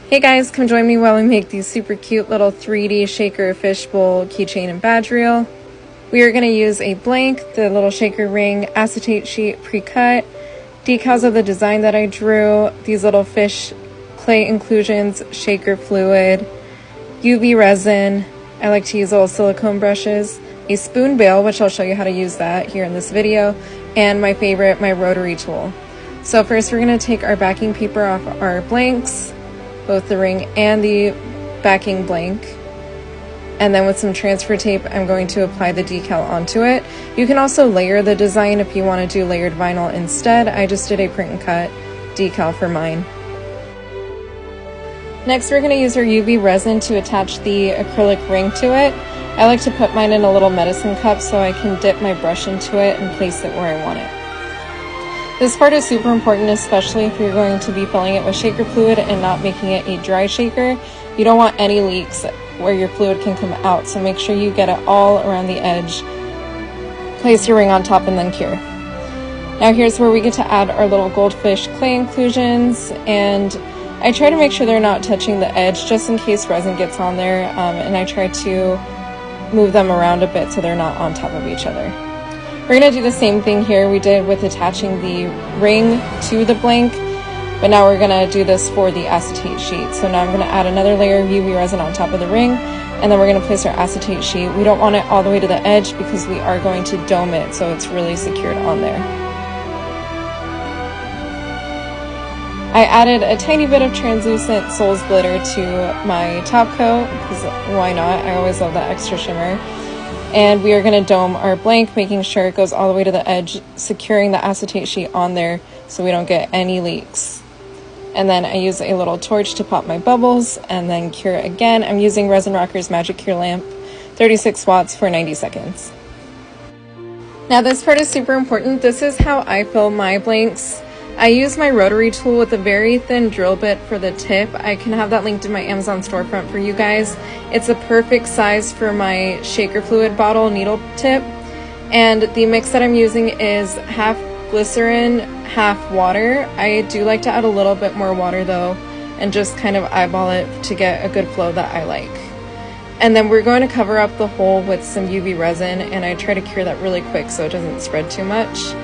Hey guys, come join me while we make these super cute little 3D shaker fishbowl keychain and badge reel. We are going to use a blank, the little shaker ring, acetate sheet pre-cut, decals of the design that I drew, these little fish clay inclusions, shaker fluid, UV resin, I like to use little silicone brushes, a spoon bail, which I'll show you how to use that here in this video, and my favorite, my rotary tool. So first we're going to take our backing paper off our blanks, both the ring and the backing blank, and then with some transfer tape I'm going to apply the decal onto it. You can also layer the design if you want to do layered vinyl instead. I just did a print and cut decal for mine. Next we're going to use our UV resin to attach the acrylic ring to it. I like to put mine in a little medicine cup so I can dip my brush into it and place it where I want it. This part is super important, especially if you're going to be filling it with shaker fluid and not making it a dry shaker. You don't want any leaks where your fluid can come out, so make sure you get it all around the edge. Place your ring on top and then cure. Now here's where we get to add our little goldfish clay inclusions, and I try to make sure they're not touching the edge just in case resin gets on there, and I try to move them around a bit so they're not on top of each other. We're going to do the same thing here we did with attaching the ring to the blank, but now we're going to do this for the acetate sheet. So now I'm going to add another layer of UV resin on top of the ring, and then we're going to place our acetate sheet. We don't want it all the way to the edge because we are going to dome it so it's really secured on there. I added a tiny bit of translucent Souls glitter to my top coat because why not? I always love that extra shimmer. And we are going to dome our blank, making sure it goes all the way to the edge, securing the acetate sheet on there so we don't get any leaks. And then I use a little torch to pop my bubbles and then cure again. I'm using Resin Rocker's Magic Cure Lamp, 36 watts for 90 seconds. Now this part is super important. This is how I fill my blanks. I use my rotary tool with a very thin drill bit for the tip. I can have that linked in my Amazon storefront for you guys. It's a perfect size for my shaker fluid bottle needle tip. And the mix that I'm using is half glycerin, half water. I do like to add a little bit more water though, and just kind of eyeball it to get a good flow that I like. And then we're going to cover up the hole with some UV resin, and I try to cure that really quick so it doesn't spread too much.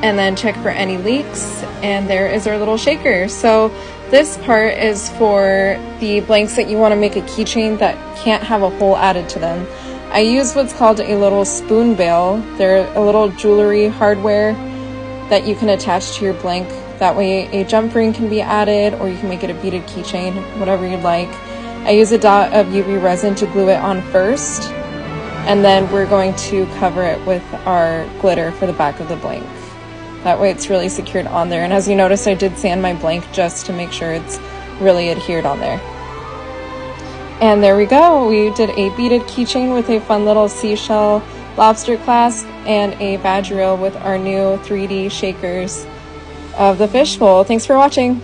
And then check for any leaks, and there is our little shaker. So this part is for the blanks that you want to make a keychain that can't have a hole added to them. I use what's called a little spoon bail. They're a little jewelry hardware that you can attach to your blank. That way a jump ring can be added, or you can make it a beaded keychain, whatever you'd like. I use a dot of UV resin to glue it on first, and then we're going to cover it with our glitter for the back of the blank. That way it's really secured on there. And as you notice, I did sand my blank just to make sure it's really adhered on there. And there we go. We did a beaded keychain with a fun little seashell lobster clasp and a badge reel with our new 3D shakers of the fishbowl. Thanks for watching.